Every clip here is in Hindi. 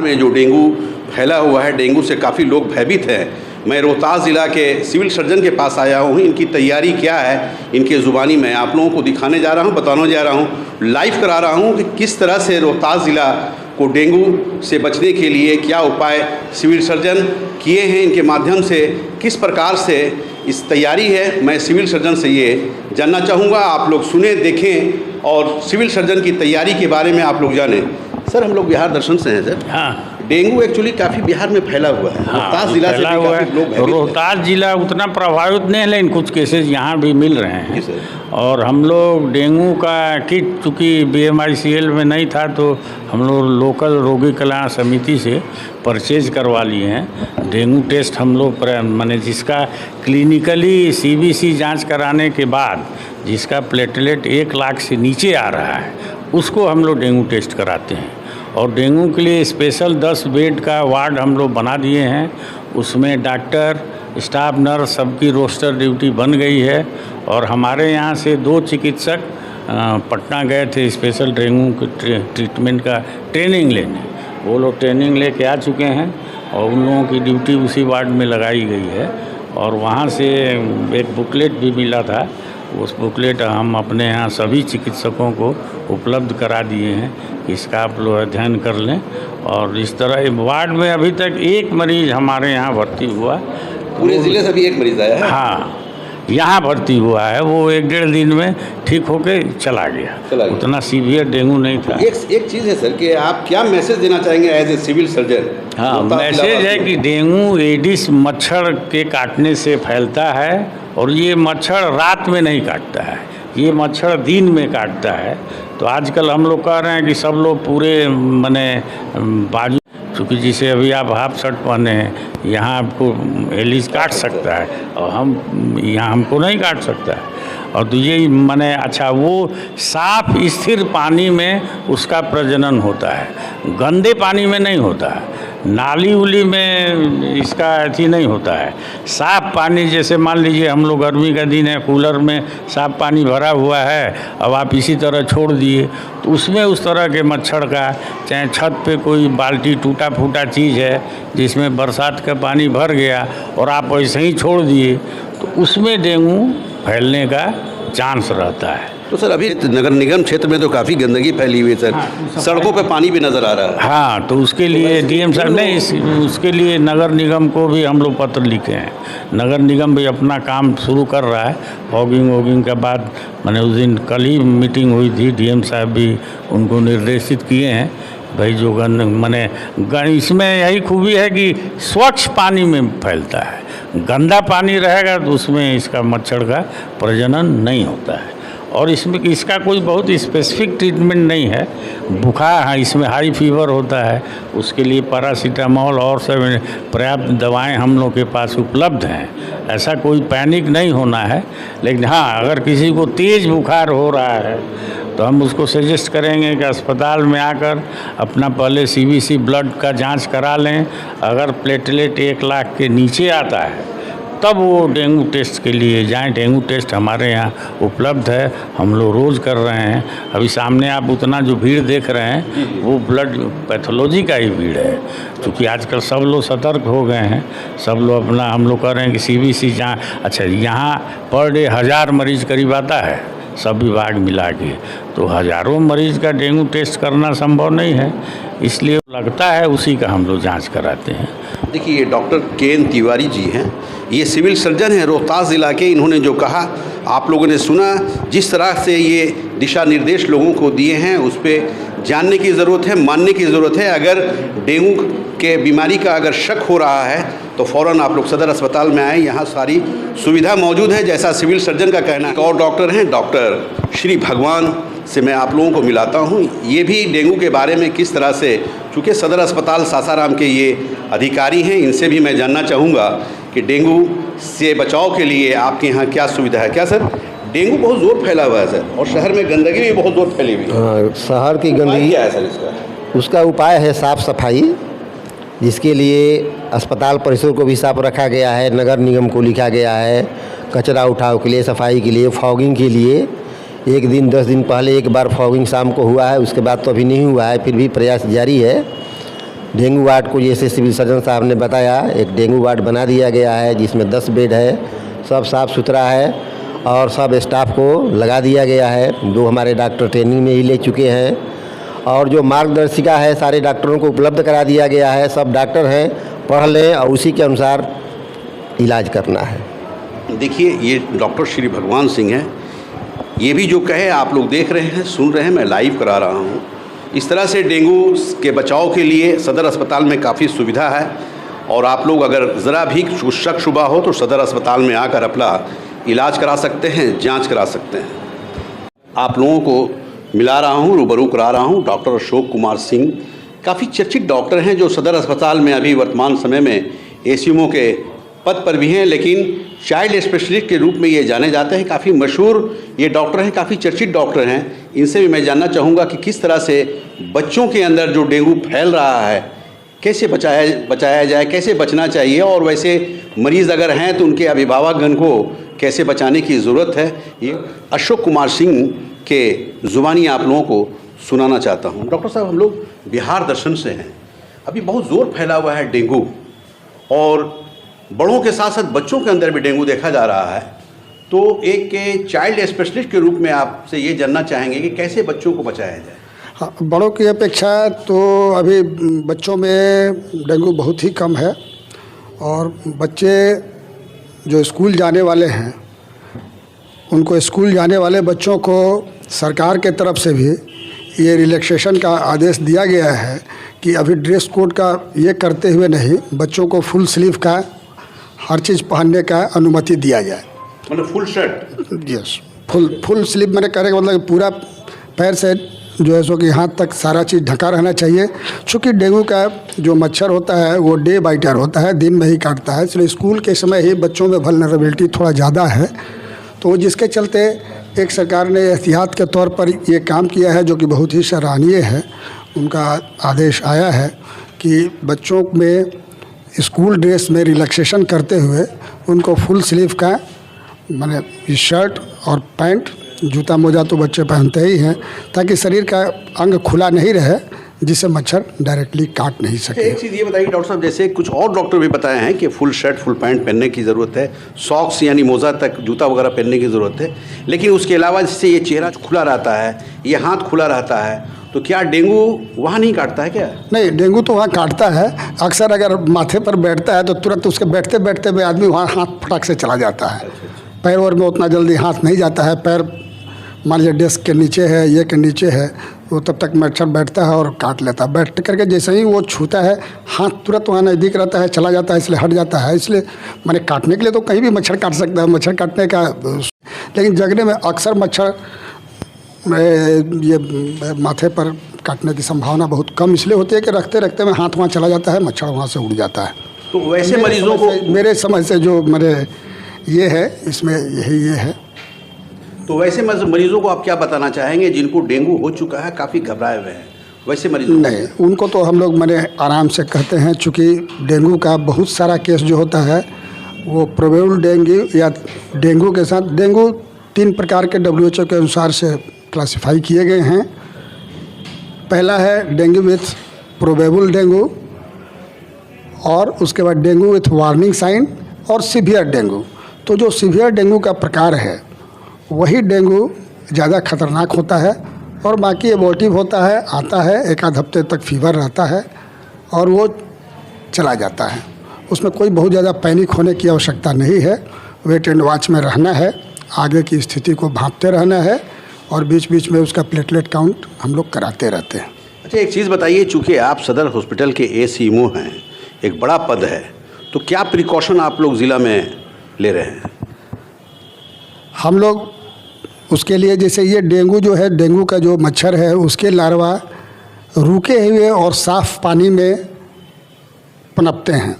में जो डेंगू फैला हुआ है, डेंगू से काफ़ी लोग भयभीत हैं। मैं रोहतास ज़िला के सिविल सर्जन के पास आया हूँ। इनकी तैयारी क्या है, इनके ज़ुबानी मैं आप लोगों को दिखाने जा रहा हूँ, बताने जा रहा हूँ, लाइव करा रहा हूँ कि किस तरह से रोहतास ज़िला को डेंगू से बचने के लिए क्या उपाय सिविल सर्जन किए हैं, इनके माध्यम से किस प्रकार से इस तैयारी है। मैं सिविल सर्जन से ये जानना चाहूँगा, आप लोग सुने, देखें और सिविल सर्जन की तैयारी के बारे में आप लोग जानें। सर, हम लोग बिहार दर्शन से हैं सर। हाँ, डेंगू एक्चुअली काफ़ी बिहार में फैला हुआ है। रोहतास जिला से भी काफ़ी लोग हैं। रोहतास जिला उतना प्रभावित नहीं है, लेकिन कुछ केसेस यहाँ भी मिल रहे हैं। और हम लोग डेंगू का किट चूँकि BMICL में नहीं था तो हम लोग लोकल रोगी कल्याण समिति से परचेज करवा लिए हैं। डेंगू टेस्ट हम लोग माने जिसका क्लिनिकली CBC जांच कराने के बाद जिसका प्लेटलेट 1 लाख से नीचे आ रहा है उसको हम लोग डेंगू टेस्ट कराते हैं। और डेंगू के लिए स्पेशल 10 बेड का वार्ड हम लोग बना दिए हैं। उसमें डॉक्टर, स्टाफ नर्स सबकी रोस्टर ड्यूटी बन गई है। और हमारे यहाँ से 2 चिकित्सक पटना गए थे स्पेशल डेंगू के ट्रीटमेंट का ट्रेनिंग लेने। वो लोग ट्रेनिंग लेके आ चुके हैं और उन लोगों की ड्यूटी उसी वार्ड में लगाई गई है। और वहाँ से एक बुकलेट भी मिला था, उस बुकलेट हम अपने यहाँ सभी चिकित्सकों को उपलब्ध करा दिए हैं। इसका आप लोग अध्ययन कर लें। और इस तरह वार्ड में अभी तक 1 मरीज़ हमारे यहाँ भर्ती हुआ। पूरे ज़िले से भी 1 मरीज़ आया है? हाँ, यहाँ भर्ती हुआ है। वो 1-1.5 दिन में ठीक होके चला गया। उतना सीवियर डेंगू नहीं था। एक चीज़ है सर कि आप क्या मैसेज देना चाहेंगे एज ए सिविल सर्जन? हाँ, मैसेज है कि डेंगू एडिस मच्छर के काटने से फैलता है। और ये मच्छर रात में नहीं काटता है, ये मच्छर दिन में काटता है। तो आजकल हम लोग कह रहे हैं कि सब लोग पूरे माने बाजू, क्योंकि जिसे अभी आप हाफ शर्ट पहने हैं, यहाँ आपको एलिस काट सकता है और हम यहाँ हमको नहीं काट सकता है। और तो ये माने अच्छा, वो साफ स्थिर पानी में उसका प्रजनन होता है, गंदे पानी में नहीं होता है। नाली उली में इसका अथी नहीं होता है। साफ़ पानी, जैसे मान लीजिए हम लोग गर्मी का दिन है, कूलर में साफ़ पानी भरा हुआ है, अब आप इसी तरह छोड़ दिए तो उसमें उस तरह के मच्छर का, चाहे छत पे कोई बाल्टी टूटा फूटा चीज़ है जिसमें बरसात का पानी भर गया और आप वैसे ही छोड़ दिए तो उसमें डेंगू फैलने का चांस रहता है। तो सर, अभी नगर निगम क्षेत्र में तो काफ़ी गंदगी फैली हुई है सर। हाँ, सड़कों पे पानी भी नज़र आ रहा है। हाँ, तो उसके लिए DM साहब नहीं, उसके लिए नगर निगम को भी हम लोग पत्र लिखे हैं। नगर निगम भी अपना काम शुरू कर रहा है। फॉगिंग के बाद मैंने उस दिन कल ही मीटिंग हुई थी, DM साहब भी उनको निर्देशित किए हैं भाई जो इसमें यही खूबी है कि स्वच्छ पानी में फैलता है। गंदा पानी रहेगा तो उसमें इसका मच्छर का प्रजनन नहीं होता है। और इसमें इसका कोई बहुत स्पेसिफिक ट्रीटमेंट नहीं है। बुखार, हाँ, इसमें हाई फीवर होता है, उसके लिए पैरासीटामोल और सब पर्याप्त दवाएं हम लोग के पास उपलब्ध हैं। ऐसा कोई पैनिक नहीं होना है। लेकिन हाँ, अगर किसी को तेज़ बुखार हो रहा है तो हम उसको सजेस्ट करेंगे कि अस्पताल में आकर अपना पहले CBC ब्लड का जांच करा लें। अगर प्लेटलेट 1 लाख के नीचे आता है तब वो डेंगू टेस्ट के लिए जाएं। डेंगू टेस्ट हमारे यहाँ उपलब्ध है, हम लोग रोज़ कर रहे हैं। अभी सामने आप उतना जो भीड़ देख रहे हैं वो ब्लड पैथोलॉजी का ही भीड़ है, क्योंकि आजकल सब लोग सतर्क हो गए हैं। सब लोग अपना, हम लोग कह रहे हैं कि CBC जहाँ, अच्छा, यहाँ पर डे 1000 मरीज़ करीब आता है सब विभाग मिला के, तो हज़ारों मरीज़ का डेंगू टेस्ट करना संभव नहीं है, इसलिए लगता है उसी का हम लोग जांच कराते हैं। देखिए, ये डॉक्टर KN तिवारी जी हैं, ये सिविल सर्जन हैं रोहतास ज़िला के। इन्होंने जो कहा आप लोगों ने सुना, जिस तरह से ये दिशा निर्देश लोगों को दिए हैं उस पर जानने की ज़रूरत है, मानने की ज़रूरत है। अगर डेंगू के बीमारी का अगर शक हो रहा है तो फ़ौरन आप लोग सदर अस्पताल में आएँ, यहाँ सारी सुविधा मौजूद है जैसा सिविल सर्जन का कहना है। और डॉक्टर हैं, डॉक्टर श्री भगवान से मैं आप लोगों को मिलाता हूँ। ये भी डेंगू के बारे में किस तरह से, चूँकि सदर अस्पताल सासाराम के ये अधिकारी हैं, इनसे भी मैं जानना चाहूँगा कि डेंगू से बचाव के लिए आपके यहाँ क्या सुविधा है। क्या सर, डेंगू बहुत ज़ोर फैला हुआ है सर, और शहर में गंदगी भी बहुत ज़ोर फैली हुई है। हाँ, शहर की गंदगी क्या है सर इसका? उसका उपाय है साफ़ सफाई, जिसके लिए अस्पताल परिसर को भी साफ रखा गया है। नगर निगम को लिखा गया है कचरा उठाव के लिए, सफाई के लिए, फॉगिंग के लिए। 1 दिन 10 दिन पहले एक बार फॉगिंग शाम को हुआ है, उसके बाद तो अभी नहीं हुआ है, फिर भी प्रयास जारी है। डेंगू वार्ड को जैसे सिविल सर्जन साहब ने बताया, एक डेंगू वार्ड बना दिया गया है जिसमें 10 बेड है, सब साफ़ सुथरा है और सब स्टाफ को लगा दिया गया है। 2 हमारे डॉक्टर ट्रेनिंग में ही ले चुके हैं और जो मार्गदर्शिका है सारे डॉक्टरों को उपलब्ध करा दिया गया है। सब डॉक्टर हैं, पढ़ लें और उसी के अनुसार इलाज करना है। देखिए, ये डॉक्टर श्री भगवान सिंह हैं, ये भी जो कहे आप लोग देख रहे हैं, सुन रहे हैं, मैं लाइव करा रहा हूँ। इस तरह से डेंगू के बचाव के लिए सदर अस्पताल में काफ़ी सुविधा है और आप लोग अगर ज़रा भी शक शुबा हो तो सदर अस्पताल में आकर अपना इलाज करा सकते हैं, जांच करा सकते हैं। आप लोगों को मिला रहा हूँ, रूबरू करा रहा हूँ डॉक्टर अशोक कुमार सिंह, काफ़ी चर्चित डॉक्टर हैं जो सदर अस्पताल में अभी वर्तमान समय में एसीएमओ के पद पर भी हैं, लेकिन चाइल्ड स्पेशलिस्ट के रूप में ये जाने जाते हैं। काफ़ी मशहूर ये डॉक्टर हैं, काफ़ी चर्चित डॉक्टर हैं। इनसे भी मैं जानना चाहूँगा कि किस तरह से बच्चों के अंदर जो डेंगू फैल रहा है कैसे बचाया जाए, कैसे बचना चाहिए और वैसे मरीज़ अगर हैं तो उनके अभिभावकगण को कैसे बचाने की ज़रूरत है, ये अशोक कुमार सिंह के ज़ुबानी आप लोगों को सुनाना चाहता हूँ। डॉक्टर साहब, हम लोग बिहार दर्शन से हैं, अभी बहुत ज़ोर फैला हुआ है डेंगू और बड़ों के साथ साथ बच्चों के अंदर भी डेंगू देखा जा रहा है, तो एक चाइल्ड स्पेशलिस्ट के रूप में आपसे ये जानना चाहेंगे कि कैसे बच्चों को बचाया जाए। हाँ, बड़ों की अपेक्षा तो अभी बच्चों में डेंगू बहुत ही कम है और बच्चे जो स्कूल जाने वाले हैं उनको, स्कूल जाने वाले बच्चों को सरकार के तरफ से भी ये रिलैक्सेशन का आदेश दिया गया है कि अभी ड्रेस कोड का ये करते हुए नहीं, बच्चों को फुल स्लीव का हर चीज़ पहनने का अनुमति दिया जाए। मतलब full shirt? Yes, full sleeve मैंने कहने का मतलब पूरा पैर से जो है सो कि हाथ तक सारा चीज़ ढका रहना चाहिए। चूँकि डेंगू का जो मच्छर होता है वो डे बाइटर होता है, दिन में ही काटता है, इसलिए स्कूल के समय ही बच्चों में वल्नरेबिलिटी थोड़ा ज़्यादा है। तो जिसके चलते एक सरकार ने एहतियात के तौर पर ये काम किया है जो कि बहुत ही सराहनीय है। उनका आदेश आया है कि बच्चों में स्कूल ड्रेस में रिलैक्सेशन करते हुए उनको फुल स्लीव का माने शर्ट और पैंट, जूता मोजा तो बच्चे पहनते ही हैं, ताकि शरीर का अंग खुला नहीं रहे जिससे मच्छर डायरेक्टली काट नहीं सके। एक चीज़ ये बताइए डॉक्टर साहब, जैसे कुछ और डॉक्टर भी बताए हैं कि फुल शर्ट फुल पैंट पहनने की ज़रूरत है, सॉक्स यानी मोजा तक जूता वगैरह पहनने की ज़रूरत है, लेकिन उसके अलावा जिससे ये चेहरा खुला रहता है, ये हाथ खुला रहता है, तो क्या डेंगू वहाँ नहीं काटता है क्या? नहीं, डेंगू तो वहाँ काटता है। अक्सर अगर माथे पर बैठता है तो तुरंत उसके बैठते बैठते में आदमी वहाँ हाथ फटाक से चला जाता है। पैर और में उतना जल्दी हाथ नहीं जाता है। पैर मान लीजिए डेस्क के नीचे है, ये के नीचे है, वो तब तक मच्छर बैठता है और काट लेता है। बैठ करके जैसे ही वो छूता है हाथ तुरंत वहाँ नज़दीक रहता है, चला जाता है, इसलिए हट जाता है। इसलिए मैंने काटने के लिए तो कहीं भी मच्छर काट सकता है, मच्छर काटने का, लेकिन जगने में अक्सर मच्छर ये माथे पर काटने की संभावना बहुत कम इसलिए होती है कि रखते रखते में हाथ वहाँ चला जाता है, मच्छर वहाँ से उड़ जाता है। तो वैसे मरीजों को, मेरे समझ से जो मेरे ये है, इसमें यही ये है। तो वैसे मरीजों को आप क्या बताना चाहेंगे जिनको डेंगू हो चुका है, काफ़ी घबराए हुए हैं, वैसे मरीजों? नहीं, उनको तो हम लोग मैंने आराम से कहते हैं, चूँकि डेंगू का बहुत सारा केस जो होता है वो प्रोबेबल डेंगू या डेंगू के साथ, डेंगू 3 प्रकार के WHO के अनुसार से क्लासिफाई किए गए हैं। पहला है डेंगू विथ प्रोबेबल डेंगू, और उसके बाद डेंगू विथ वार्निंग साइन और सीवियर डेंगू। तो जो सीवियर डेंगू का प्रकार है वही डेंगू ज़्यादा खतरनाक होता है और बाकी एबॉर्टिव होता है, आता है, 1 हफ्ते तक फीवर रहता है और वो चला जाता है। उसमें कोई बहुत ज़्यादा पैनिक होने की आवश्यकता नहीं है। वेट एंड वॉच में रहना है, आगे की स्थिति को भांपते रहना है और बीच बीच में उसका प्लेटलेट काउंट हम लोग कराते रहते हैं। अच्छा, एक चीज़ बताइए, चूँकि आप सदर हॉस्पिटल के ACMO हैं, एक बड़ा पद है, तो क्या प्रिकॉशन आप लोग ज़िला में ले रहे हैं? हम लोग उसके लिए, जैसे ये डेंगू जो है, डेंगू का जो मच्छर है उसके लार्वा रुके हुए और साफ़ पानी में पनपते हैं,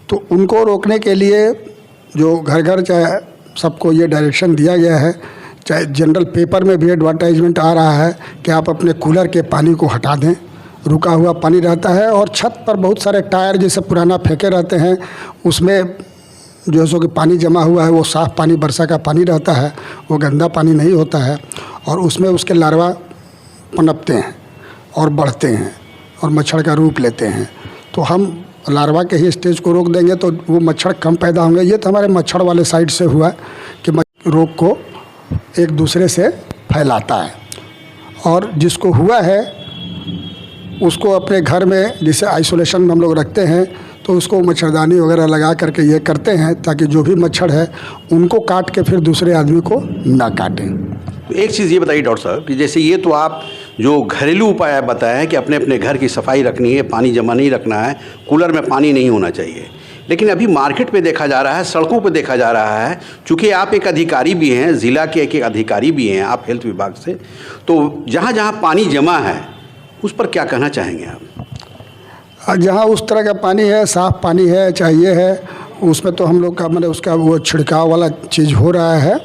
तो उनको रोकने के लिए जो घर घर चाहे सबको ये डायरेक्शन दिया गया है, चाहे जनरल पेपर में भी एडवर्टाइजमेंट आ रहा है कि आप अपने कूलर के पानी को हटा दें, रुका हुआ पानी रहता है। और छत पर बहुत सारे टायर जैसे पुराना फेंके रहते हैं, उसमें जो है सो कि पानी जमा हुआ है, वो साफ़ पानी वर्षा का पानी रहता है, वो गंदा पानी नहीं होता है, और उसमें उसके लार्वा पनपते हैं और बढ़ते हैं और मच्छर का रूप लेते हैं। तो हम लार्वा के ही स्टेज को रोक देंगे तो वो मच्छर कम पैदा होंगे। ये तो हमारे मच्छर वाले साइड से हुआ कि रोग को एक दूसरे से फैलाता है, और जिसको हुआ है उसको अपने घर में जैसे आइसोलेशन में हम लोग रखते हैं तो उसको मच्छरदानी वगैरह लगा करके ये करते हैं ताकि जो भी मच्छर है उनको काट के फिर दूसरे आदमी को ना काटें। एक चीज़ ये बताइए डॉक्टर साहब कि जैसे ये तो आप जो घरेलू उपाय बताया है कि अपने अपने घर की सफाई रखनी है, पानी जमा नहीं रखना है, कूलर में पानी नहीं होना चाहिए, लेकिन अभी मार्केट पे देखा जा रहा है, सड़कों पे देखा जा रहा है, चूँकि आप एक अधिकारी भी हैं, ज़िला के एक अधिकारी भी हैं आप हेल्थ विभाग से, तो जहाँ जहाँ पानी जमा है उस पर क्या कहना चाहेंगे आप? जहाँ उस तरह का पानी है, साफ़ पानी है, चाहिए है, उसमें तो हम लोग का मतलब उसका वो छिड़काव वाला चीज़ हो रहा है।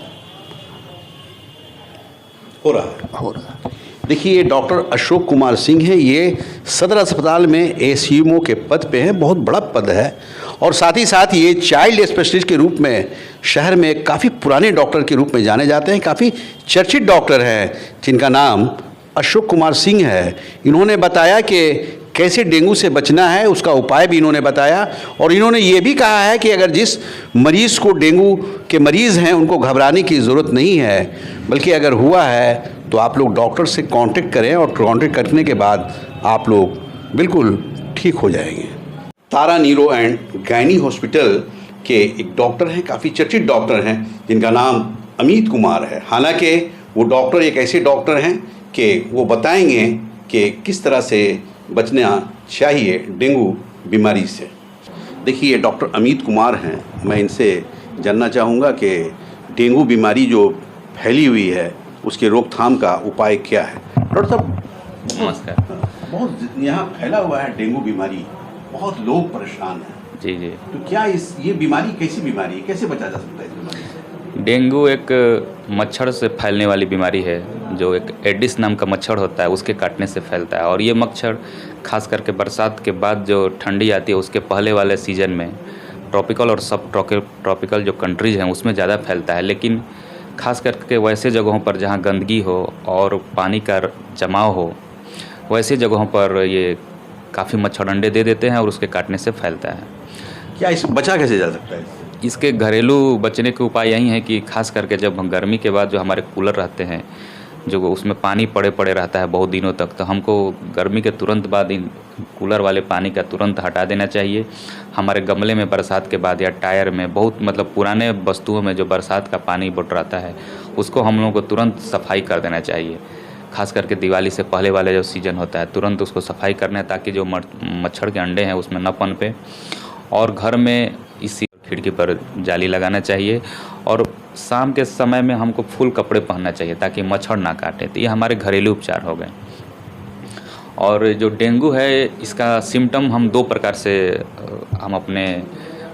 देखिए ये डॉक्टर अशोक कुमार सिंह हैं, ये सदर अस्पताल में एसीएमओ के पद पे हैं, बहुत बड़ा पद है, और साथ ही साथ ये चाइल्ड स्पेशलिस्ट के रूप में शहर में काफ़ी पुराने डॉक्टर के रूप में जाने जाते हैं, काफ़ी चर्चित डॉक्टर हैं जिनका नाम अशोक कुमार सिंह है। इन्होंने बताया कि कैसे डेंगू से बचना है, उसका उपाय भी इन्होंने बताया, और इन्होंने ये भी कहा है कि अगर जिस मरीज़ को डेंगू के मरीज़ हैं उनको घबराने की ज़रूरत नहीं है, बल्कि अगर हुआ है तो आप लोग डॉक्टर से कांटेक्ट करें, और कांटेक्ट करने के बाद आप लोग बिल्कुल ठीक हो जाएंगे। तारा न्यूरो एंड गायनी हॉस्पिटल के एक डॉक्टर हैं, काफ़ी चर्चित डॉक्टर हैं, जिनका नाम अमित कुमार है। हालांकि वो डॉक्टर एक ऐसे डॉक्टर हैं कि वो बताएंगे कि किस तरह से बचना चाहिए डेंगू बीमारी से। देखिए डॉक्टर अमित कुमार हैं, मैं इनसे जानना चाहूँगा कि डेंगू बीमारी जो फैली हुई है उसके रोकथाम का उपाय क्या है। डॉक्टर साहब नमस्कार। बहुत यहाँ फैला हुआ है डेंगू बीमारी, बहुत लोग परेशान हैं। जी जी। तो क्या ये बीमारी कैसी बीमारी है, कैसे बचा जा सकता है इस बीमारी से? डेंगू एक मच्छर से फैलने वाली बीमारी है, जो एक एडिस नाम का मच्छर होता है उसके काटने से फैलता है, और ये मच्छर खास करके बरसात के बाद जो ठंडी आती है उसके पहले वाले सीज़न में ट्रॉपिकल और सब ट्रॉपिकल जो कंट्रीज़ हैं उसमें ज़्यादा फैलता है। लेकिन खास करके वैसे जगहों पर जहाँ गंदगी हो और पानी का जमाव हो, वैसे जगहों पर ये काफ़ी मच्छर अंडे दे देते हैं और उसके काटने से फैलता है। क्या इस बचा कैसे जा सकता है? इसके घरेलू बचने के उपाय यही हैं कि खास करके जब हम गर्मी के बाद जो हमारे कूलर रहते हैं, जो उसमें पानी पड़े रहता है बहुत दिनों तक, तो हमको गर्मी के तुरंत बाद इन कूलर वाले पानी का तुरंत हटा देना चाहिए। हमारे गमले में बरसात के बाद या टायर में बहुत मतलब पुराने वस्तुओं में जो बरसात का पानी बुटराता है उसको हम लोगों को तुरंत सफाई कर देना चाहिए। खास करके दिवाली से पहले वाले जो सीज़न होता है तुरंत उसको सफाई करना है ताकि जो मच्छर के अंडे हैं उसमें न पनपे। और घर में इसी खिड़की पर जाली लगाना चाहिए, और शाम के समय में हमको फुल कपड़े पहनना चाहिए ताकि मच्छर ना काटे। तो ये हमारे घरेलू उपचार हो गए। और जो डेंगू है इसका सिम्टम हम दो प्रकार से हम अपने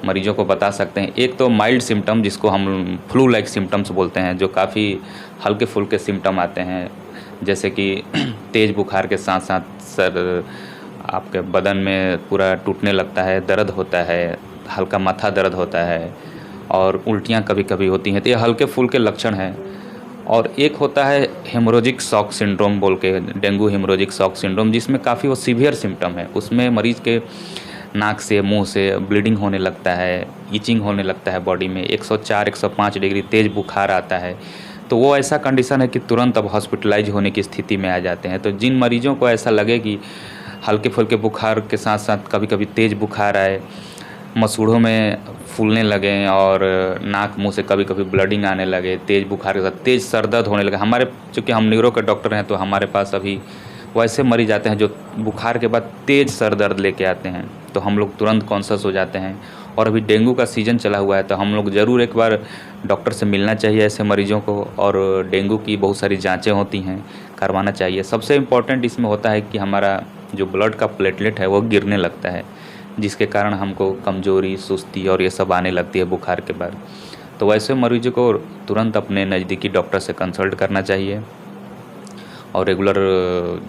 मरीजों को बता सकते हैं। एक तो माइल्ड सिम्टम जिसको हम फ्लू लाइक सिम्टम्स बोलते हैं, जो काफ़ी हल्के फुल्के सिम्टम आते हैं, जैसे कि तेज़ बुखार के साथ साथ सर आपके बदन में पूरा टूटने लगता है, दर्द होता है, हल्का माथा दर्द होता है और उल्टियाँ कभी कभी होती हैं। तो ये हल्के फुल्के लक्षण हैं। और एक होता है हेमोरेजिक शॉक सिंड्रोम बोल के, डेंगू हेमोरेजिक शॉक सिंड्रोम, जिसमें काफ़ी वो सीवियर सिम्टम है। उसमें मरीज़ के नाक से मुंह से ब्लीडिंग होने लगता है, ईचिंग होने लगता है बॉडी में, 104-105 डिग्री तेज़ बुखार आता है। तो वो ऐसा कंडीशन है कि तुरंत अब हॉस्पिटलाइज होने की स्थिति में आ जाते हैं। तो जिन मरीजों को ऐसा लगे कि हल्के फुल्के बुखार के साथ साथ कभी कभी तेज़ बुखार आए, मसूड़ों में फूलने लगे और नाक मुंह से कभी कभी ब्लडिंग आने लगे, तेज़ बुखार के साथ तेज़ सर दर्द होने लगे। हमारे चूँकि हम न्यूरो के डॉक्टर हैं तो हमारे पास अभी वैसे मरीज आते हैं जो बुखार के बाद तेज़ सर दर्द लेके आते हैं, तो हम लोग तुरंत कॉन्शस हो जाते हैं। और अभी डेंगू का सीज़न चला हुआ है तो हम लोग ज़रूर एक बार डॉक्टर से मिलना चाहिए ऐसे मरीजों को, और डेंगू की बहुत सारी जांचें होती हैं, करवाना चाहिए। सबसे इम्पॉर्टेंट इसमें होता है कि हमारा जो ब्लड का प्लेटलेट है वो गिरने लगता है, जिसके कारण हमको कमज़ोरी, सुस्ती और ये सब आने लगती है बुखार के बाद। तो वैसे मरीजों को तुरंत अपने नज़दीकी डॉक्टर से कंसल्ट करना चाहिए। और रेगुलर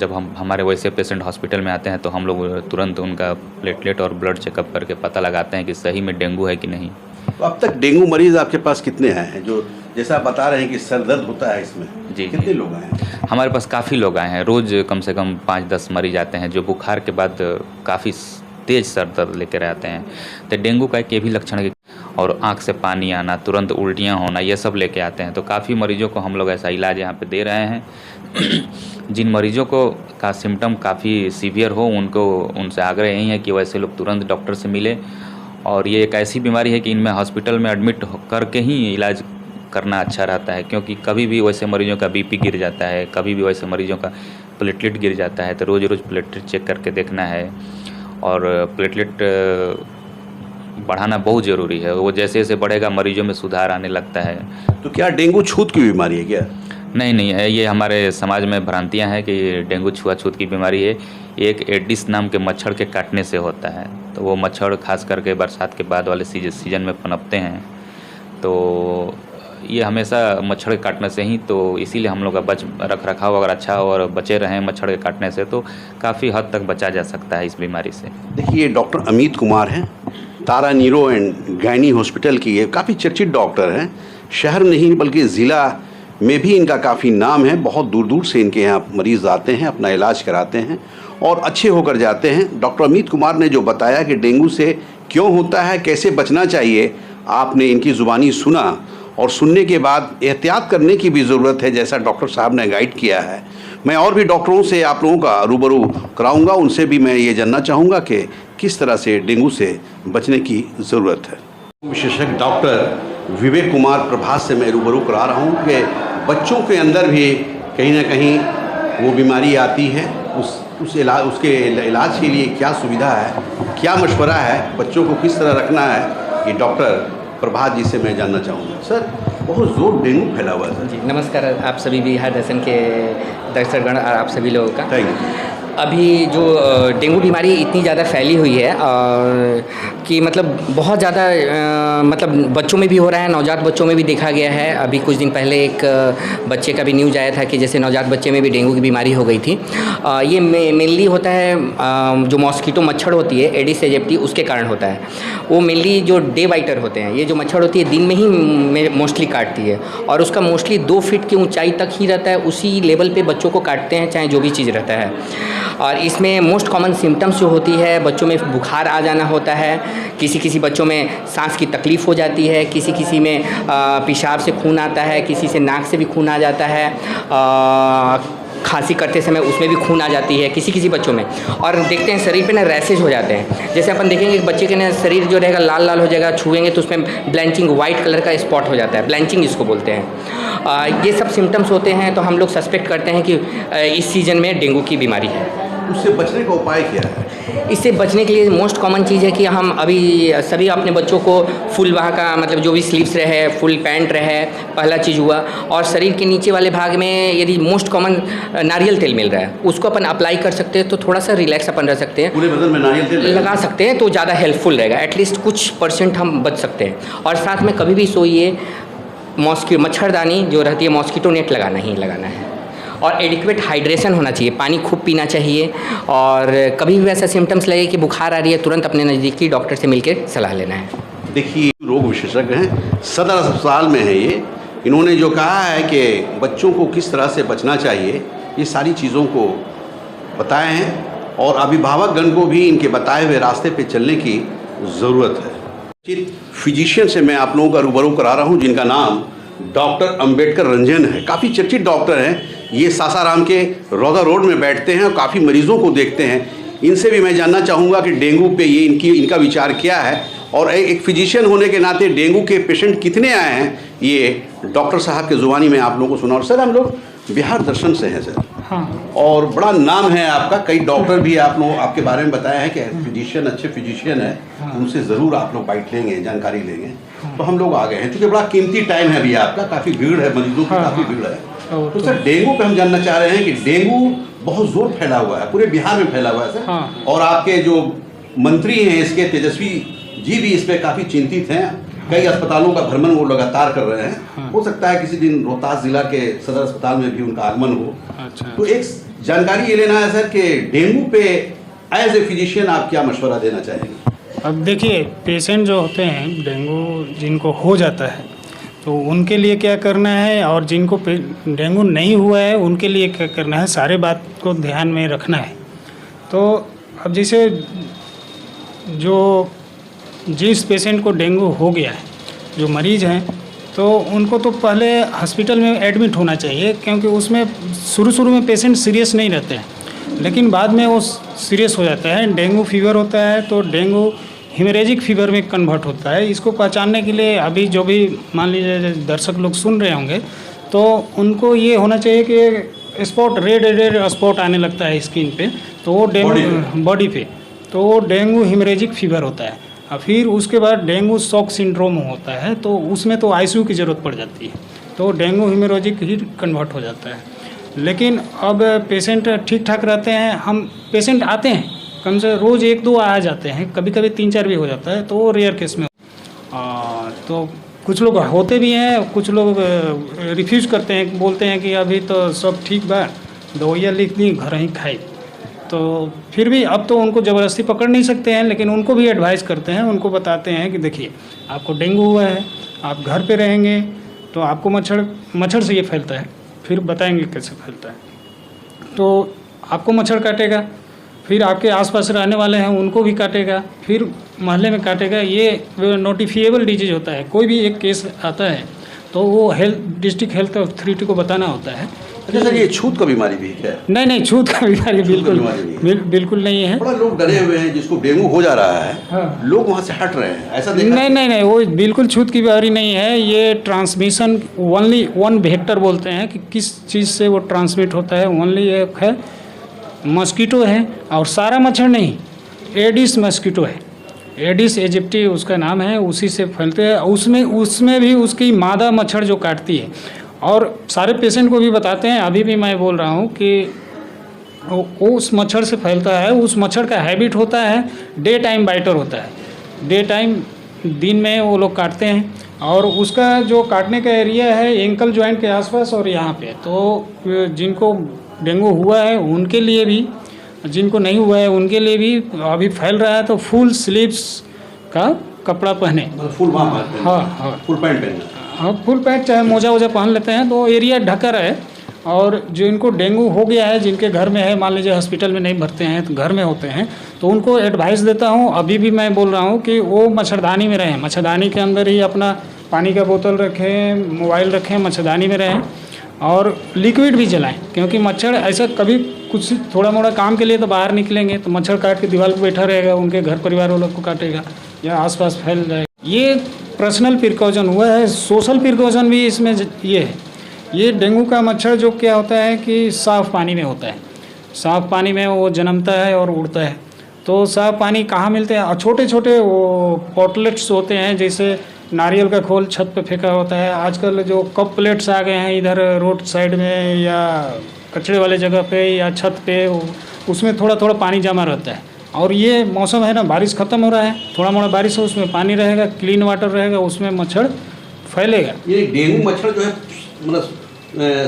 जब हमारे वैसे पेशेंट हॉस्पिटल में आते हैं तो हम लोग तुरंत उनका प्लेटलेट और ब्लड चेकअप करके पता लगाते हैं कि सही में डेंगू है कि नहीं। तो अब तक डेंगू मरीज़ आपके पास कितने हैं जो जैसा आप बता रहे हैं कि सर दर्द होता है इसमें, जी, कितने जी। लोग आए हैं? हमारे पास काफ़ी लोग आए हैं, रोज़ कम से कम 5-10 मरीज आते हैं जो बुखार के बाद काफ़ी तेज़ सर दर्द लेकर आते हैं। तो डेंगू का एक ये भी लक्षण है कि और आँख से पानी आना, तुरंत उल्टियाँ होना, ये सब लेके आते हैं। तो काफ़ी मरीजों को हम लोग ऐसा इलाज यहाँ पे दे रहे हैं। जिन मरीजों को का सिम्टम काफ़ी सीवियर हो उनसे आग्रह यही है कि वैसे लोग तुरंत डॉक्टर से मिले। और ये एक ऐसी बीमारी है कि इनमें हॉस्पिटल में एडमिट करके ही इलाज करना अच्छा रहता है, क्योंकि कभी भी वैसे मरीजों का बीपी गिर जाता है, कभी भी वैसे मरीजों का प्लेटलेट गिर जाता है। तो रोज़ रोज़ प्लेटलेट चेक करके देखना है और प्लेटलेट बढ़ाना बहुत ज़रूरी है। वो जैसे जैसे बढ़ेगा मरीजों में सुधार आने लगता है। तो क्या डेंगू छूत की बीमारी है क्या? नहीं, ये हमारे समाज में भ्रांतियाँ हैं कि डेंगू छुआछूत की बीमारी है। एक एडिस नाम के मच्छर के काटने से होता है। तो वो मच्छर खास करके बरसात के बाद वाले सीजन में पनपते हैं। तो ये हमेशा मच्छर के काटने से ही, तो इसीलिए हम लोग का रख रखाव अगर अच्छा हो और बचे रहें मच्छर के काटने से तो काफ़ी हद तक बचा जा सकता है इस बीमारी से। देखिए, डॉक्टर अमित कुमार हैं, तारा न्यूरो एंड गायनी हॉस्पिटल की ये काफ़ी चर्चित डॉक्टर हैं। शहर नहीं बल्कि ज़िला में भी इनका काफ़ी नाम है। बहुत दूर दूर से इनके यहाँ मरीज़ आते हैं, अपना इलाज कराते हैं और अच्छे होकर जाते हैं। डॉक्टर अमित कुमार ने जो बताया कि डेंगू से क्यों होता है, कैसे बचना चाहिए, आपने इनकी ज़ुबानी सुना और सुनने के बाद एहतियात करने की भी ज़रूरत है, जैसा डॉक्टर साहब ने गाइड किया है। मैं और भी डॉक्टरों से आप लोगों का रूबरू कराऊंगा, उनसे भी मैं ये जानना चाहूँगा कि किस तरह से डेंगू से बचने की ज़रूरत है। विशेषज्ञ डॉक्टर विवेक कुमार प्रभास से मैं रूबरू करा रहा हूँ कि बच्चों के अंदर भी कहीं ना कहीं वो बीमारी आती है, उसके इलाज के लिए क्या सुविधा है, क्या मशवरा है, बच्चों को किस तरह रखना है, ये डॉक्टर प्रभात जी से मैं जानना चाहूँगा। सर, बहुत ज़ोर डेंगू फैला हुआ है सर। जी नमस्कार आप सभी बिहार दर्शन के दर्शकगण और आप सभी लोगों का। Thank you. अभी जो डेंगू बीमारी इतनी ज़्यादा फैली हुई है कि मतलब बहुत ज़्यादा मतलब बच्चों में भी हो रहा है, नवजात बच्चों में भी देखा गया है। अभी कुछ दिन पहले एक बच्चे का भी न्यूज़ आया था कि जैसे नवजात बच्चे में भी डेंगू की बीमारी हो गई थी। ये मेनली होता है जो मॉस्किटो मच्छर होती है एडिस एजिप्टी, उसके कारण होता है। वो मेनली जो डे बाइटर होते हैं, ये जो मच्छर होती है दिन में ही मोस्टली काटती है और उसका मोस्टली 2 फीट की ऊंचाई तक ही रहता है, उसी लेवल पे बच्चों को काटते हैं चाहे जो भी चीज़ रहता है। और इसमें मोस्ट कॉमन सिम्टम्स जो होती है, बच्चों में बुखार आ जाना होता है, किसी बच्चों में सांस की तकलीफ़ हो जाती है, किसी में पेशाब से खून आता है, किसी से नाक से भी खून आ जाता है, खांसी करते समय उसमें भी खून आ जाती है किसी बच्चों में। और देखते हैं शरीर पे ना रैसेज हो जाते हैं। जैसे अपन देखेंगे एक बच्चे के ना शरीर जो रहेगा लाल लाल हो जाएगा, छुएंगे तो उसमें ब्लैंचिंग वाइट कलर का स्पॉट हो जाता है, ब्लैंचिंग इसको बोलते हैं। ये सब सिम्टम्स होते हैं तो हम लोग सस्पेक्ट करते हैं कि इस सीज़न में डेंगू की बीमारी है। उससे बचने का उपाय क्या है? इससे बचने के लिए मोस्ट कॉमन चीज़ है कि हम अभी सभी अपने बच्चों को फुल वहाँ का मतलब जो भी स्लीव्स रहे, फुल पैंट रहे, पहला चीज़ हुआ। और शरीर के नीचे वाले भाग में यदि मोस्ट कॉमन नारियल तेल मिल रहा है उसको अपन अप्लाई कर सकते हैं तो थोड़ा सा रिलैक्स अपन रह सकते हैं। पूरे बदन में नारियल तेल लगा सकते हैं तो ज़्यादा हेल्पफुल रहेगा, एटलीस्ट कुछ % हम बच सकते हैं। और साथ में कभी भी सोइए मच्छरदानी जो रहती है मॉस्किटो नेट लगाना ही लगाना है। और एडिक्वेट हाइड्रेशन होना चाहिए, पानी खूब पीना चाहिए। और कभी भी ऐसा सिम्टम्स लगे कि बुखार आ रही है तुरंत अपने नज़दीकी डॉक्टर से मिलकर सलाह लेना है। देखिए, रोग विशेषज्ञ हैं, सदर अस्पताल में है ये। इन्होंने जो कहा है कि बच्चों को किस तरह से बचना चाहिए, ये सारी चीज़ों को बताए हैं और अभिभावकगण को भी इनके बताए हुए रास्ते पे चलने की ज़रूरत है। फिजिशियन से मैं आप लोगों का रूबरू करा रहा हूँ जिनका नाम डॉक्टर अंबेडकर रंजन है। काफ़ी चर्चित डॉक्टर हैं। ये सासाराम के रौदा रोड में बैठते हैं और काफ़ी मरीजों को देखते हैं। इनसे भी मैं जानना चाहूँगा कि डेंगू पे ये इनका विचार क्या है और एक फिजिशियन होने के नाते डेंगू के पेशेंट कितने आए हैं, ये डॉक्टर साहब के ज़ुबानी में आप लोगों को सुना। और सर, हम लोग बिहार दर्शन से हैं सर। हाँ। और बड़ा नाम है आपका, कई डॉक्टर भी आप लोग आपके बारे में बताया है कि फिजिशियन, अच्छे फिजिशियन है। हाँ। उनसे ज़रूर आप लोग बाइट लेंगे, जानकारी लेंगे। हाँ। तो हम लोग आ गए हैं क्योंकि बड़ा कीमती टाइम है अभी आपका, काफ़ी भीड़ है, मरीजों की काफ़ी भीड़ है। तो सर, डेंगू पे हम जानना चाह रहे हैं कि डेंगू बहुत जोर फैला हुआ है, पूरे बिहार में फैला हुआ है सर। हाँ। और आपके जो मंत्री हैं इसके, तेजस्वी जी भी इस पे काफ़ी चिंतित हैं। कई अस्पतालों का भ्रमण वो लगातार कर रहे हैं। हाँ। हो सकता है किसी दिन रोहतास जिला के सदर अस्पताल में भी उनका आगमन हो। अच्छा। तो एक जानकारी ये लेना है सर कि डेंगू पे एज ए फिजिशियन आप क्या मशवरा देना चाहेंगे? अब देखिए, पेशेंट जो होते हैं डेंगू जिनको हो जाता है तो उनके लिए क्या करना है और जिनको डेंगू नहीं हुआ है उनके लिए क्या करना है, सारे बात को ध्यान में रखना है। तो अब जैसे जिस पेशेंट को डेंगू हो गया है, जो मरीज़ हैं, तो उनको तो पहले हॉस्पिटल में एडमिट होना चाहिए, क्योंकि उसमें शुरू में पेशेंट सीरियस नहीं रहते हैं, लेकिन बाद में वो सीरियस हो जाता है। डेंगू फीवर होता है तो डेंगू हेमरेजिक फीवर में कन्वर्ट होता है। इसको पहचानने के लिए अभी जो भी मान लीजिए दर्शक लोग सुन रहे होंगे तो उनको ये होना चाहिए कि स्पॉट रेड स्पॉट आने लगता है स्किन पे, तो वो डेंगू बॉडी पे, तो वो डेंगू हेमरेजिक फीवर होता है। और फिर उसके बाद डेंगू शॉक सिंड्रोम होता है, तो उसमें तो आईसीयू की ज़रूरत पड़ जाती है, तो डेंगू हेमरेजिक ही कन्वर्ट हो जाता है। लेकिन अब पेशेंट ठीक ठाक रहते हैं, हम पेशेंट आते हैं कम से रोज़ 1-2 आ जाते हैं, कभी कभी 3-4 भी हो जाता है, तो वो रेयर केस में। तो कुछ लोग होते भी हैं, कुछ लोग रिफ्यूज़ करते हैं, बोलते हैं कि अभी तो सब ठीक बा, दवाइयाँ लिख दी, घर ही खाई। तो फिर भी अब तो उनको ज़बरदस्ती पकड़ नहीं सकते हैं, लेकिन उनको भी एडवाइस करते हैं, उनको बताते हैं कि देखिए आपको डेंगू हुआ है, आप घर पे रहेंगे तो आपको मच्छर से ये फैलता है, फिर बताएंगे कैसे फैलता है। तो आपको मच्छर काटेगा, फिर आपके आसपास रहने वाले हैं उनको भी काटेगा, फिर मोहल्ले में काटेगा। ये नोटिफिएबल डिजीज होता है। कोई भी एक केस आता है तो वो डिस्ट्रिक्ट हेल्थ अथॉरिटी को बताना होता है। अच्छा सर, ये छूत का बीमारी भी है? नहीं, छूत का बीमारी बिल्कुल नहीं है। थोड़ा लोग डरे हुए हैं, जिसको डेंगू हो जा रहा है, हाँ। लोग वहाँ से हट रहे हैं, ऐसा देखा? नहीं, वो बिल्कुल छूत की बीमारी नहीं है। ये ट्रांसमिशन ओनली वन वेक्टर बोलते हैं कि किस चीज़ से वो ट्रांसमिट होता है, ओनली एक है मस्कीटो है, और सारा मच्छर नहीं, एडिस मस्कीटो है, एडिस एजिप्टी उसका नाम है, उसी से फैलते हैं। उसमें भी उसकी मादा मच्छर जो काटती है, और सारे पेशेंट को भी बताते हैं, अभी भी मैं बोल रहा हूँ कि उस मच्छर से फैलता है। उस मच्छर का हैबिट होता है डे टाइम बाइटर होता है, डे टाइम दिन में वो लोग काटते हैं, और उसका जो काटने का एरिया है एंकल जॉइंट के आसपास और यहाँ पे। तो जिनको डेंगू हुआ है उनके लिए भी, जिनको नहीं हुआ है उनके लिए भी अभी फैल रहा है, तो फुल स्लीव्स का कपड़ा पहने, फुल हाँ, फुल पैंट पहनना, हाँ, फुल पैंट चाहे मोजा पहन लेते हैं तो एरिया ढका रहे। और जो इनको डेंगू हो गया है, जिनके घर में है, मान लीजिए हॉस्पिटल में नहीं भरते हैं तो घर में होते हैं, तो उनको एडवाइस देता हूँ, अभी भी मैं बोल रहा हूँ कि वो मच्छरदानी में रहें, मच्छरदानी के अंदर ही अपना पानी का बोतल रखें, मोबाइल रखें, मच्छरदानी में रहें, और लिक्विड भी जलाएं, क्योंकि मच्छर ऐसा कभी कुछ थोड़ा मोड़ा काम के लिए तो बाहर निकलेंगे तो मच्छर काट के दीवार पर बैठा रहेगा, उनके घर परिवार वालों को काटेगा या आसपास फैल जाएगा। ये पर्सनल प्रिकॉशन हुआ है। सोशल प्रिकॉशन भी इसमें ये है। ये डेंगू का मच्छर जो क्या होता है कि साफ़ पानी में होता है, साफ़ पानी में वो जन्मता है और उड़ता है। तो साफ़ पानी कहाँ मिलते हैं? और छोटे छोटे वो पॉटलेट्स होते हैं, जैसे नारियल का खोल छत पे फेंका होता है। आजकल जो कप प्लेट्स आ गए हैं इधर रोड साइड में या कचरे वाले जगह पे या छत पे, उसमें थोड़ा थोड़ा पानी जमा रहता है। और ये मौसम है ना, बारिश ख़त्म हो रहा है, थोड़ा मोड़ा बारिश है, उसमें पानी रहेगा, क्लीन वाटर रहेगा, उसमें मच्छर फैलेगा। ये डेंगू मच्छर जो है मतलब